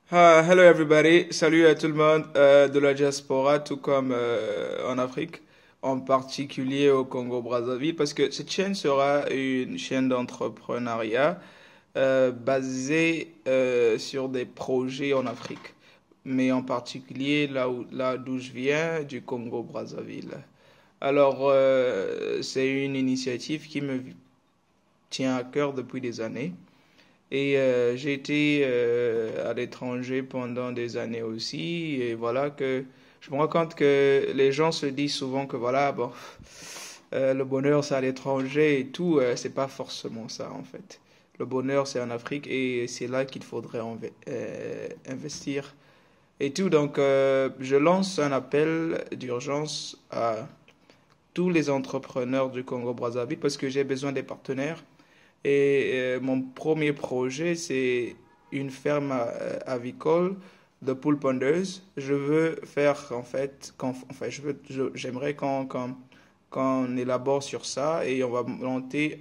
Hello everybody, salut à tout le monde de la diaspora, tout comme en Afrique, en particulier au Congo-Brazzaville, parce que cette chaîne sera une chaîne d'entrepreneuriat basée sur des projets en Afrique, mais en particulier là d'où je viens, du Congo-Brazzaville. Alors, c'est une initiative qui me tient à cœur depuis des années. Et j'ai été à l'étranger pendant des années aussi. Et voilà que je me rends compte que les gens se disent souvent que voilà, bon, le bonheur c'est à l'étranger et tout. C'est pas forcément ça en fait. Le bonheur c'est en Afrique et c'est là qu'il faudrait investir et tout. Donc je lance un appel d'urgence à tous les entrepreneurs du Congo-Brazzaville parce que j'ai besoin des partenaires. Et mon premier projet, c'est une ferme avicole de poules pondeuses. Je veux faire, en fait, j'aimerais qu'on élabore sur ça et on va monter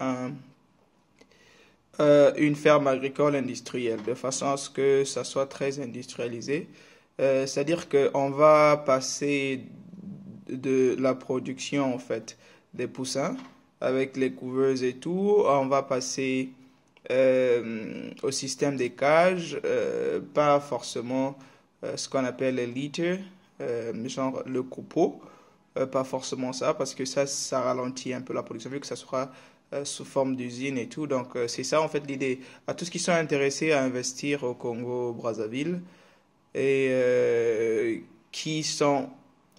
une ferme agricole industrielle de façon à ce que ça soit très industrialisé. C'est-à-dire qu'on va passer de la production, en fait, des poussins avec les couveuses et tout. On va passer au système des cages, pas forcément ce qu'on appelle les litters, genre le coupeau, pas forcément ça, parce que ça ralentit un peu la production, vu que ça sera sous forme d'usine et tout. Donc c'est ça en fait l'idée. À tous ceux qui sont intéressés à investir au Congo-Brazzaville et qui sont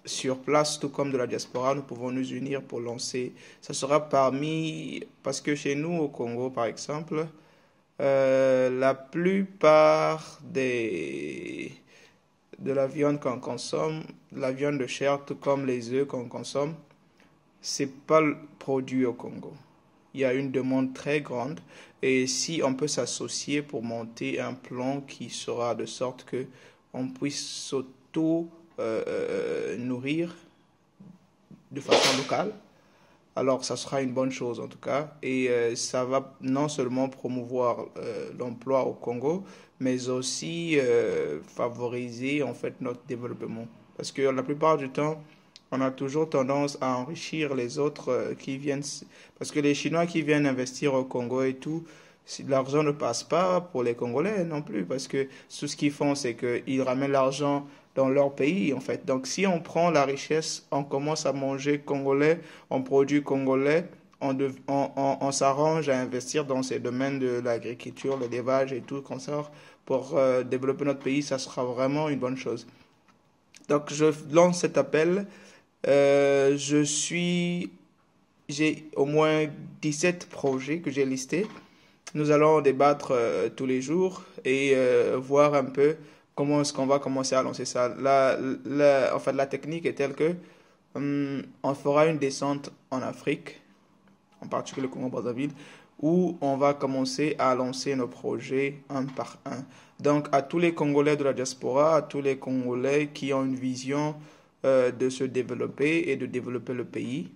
sur place, tout comme de la diaspora, nous pouvons nous unir pour lancer. Ça sera parce que chez nous au Congo, par exemple, la plupart de la viande qu'on consomme, la viande de chair, tout comme les œufs qu'on consomme, c'est pas produit au Congo. Il y a une demande très grande et si on peut s'associer pour monter un plan qui sera de sorte que on puisse nourrir de façon locale, alors ça sera une bonne chose en tout cas. Et ça va non seulement promouvoir l'emploi au Congo, mais aussi favoriser en fait notre développement. Parce que la plupart du temps, on a toujours tendance à enrichir les autres qui viennent. Parce que les Chinois qui viennent investir au Congo et tout, l'argent ne passe pas pour les Congolais non plus. Parce que tout ce qu'ils font, c'est qu'ils ramènent l'argent dans leur pays en fait. Donc si on prend la richesse, on commence à manger congolais, on produit congolais, on s'arrange à investir dans ces domaines de l'agriculture, le l'élevage et tout comme ça pour développer notre pays, ça sera vraiment une bonne chose. Donc je lance cet appel. J'ai au moins 17 projets que j'ai listés. Nous allons débattre tous les jours et voir un peu comment est-ce qu'on va commencer à lancer ça. En fait, la technique est telle que on fera une descente en Afrique, en particulier le Congo-Brazzaville, où on va commencer à lancer nos projets un par un. Donc, à tous les Congolais de la diaspora, à tous les Congolais qui ont une vision de se développer et de développer le pays,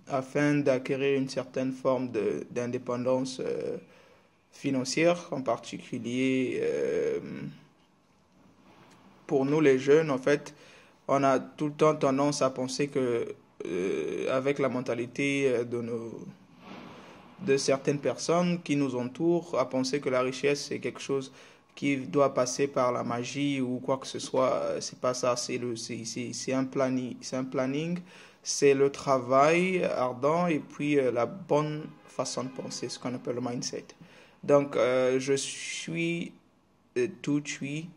afin d'acquérir une certaine forme d'indépendance financière, en particulier pour nous les jeunes, en fait, on a tout le temps tendance à penser que avec la mentalité de certaines personnes qui nous entourent, à penser que la richesse c'est quelque chose qui doit passer par la magie ou quoi que ce soit. C'est pas ça, c'est un planning, c'est le travail ardent et puis la bonne façon de penser, ce qu'on appelle le mindset. Donc je suis tout oui,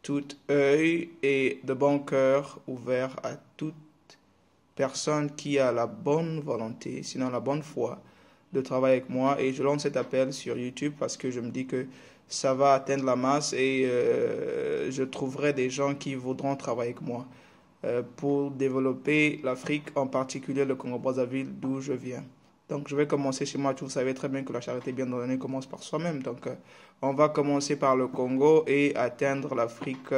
tout œil et de bon cœur ouvert à toute personne qui a la bonne volonté, sinon la bonne foi, de travailler avec moi. Et je lance cet appel sur YouTube parce que je me dis que ça va atteindre la masse et je trouverai des gens qui voudront travailler avec moi pour développer l'Afrique, en particulier le Congo-Brazzaville, d'où je viens. Donc, je vais commencer chez moi. Vous savez très bien que la charité bien donnée commence par soi-même. Donc, on va commencer par le Congo et atteindre l'Afrique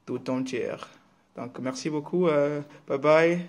tout entière. Donc, merci beaucoup. Bye bye.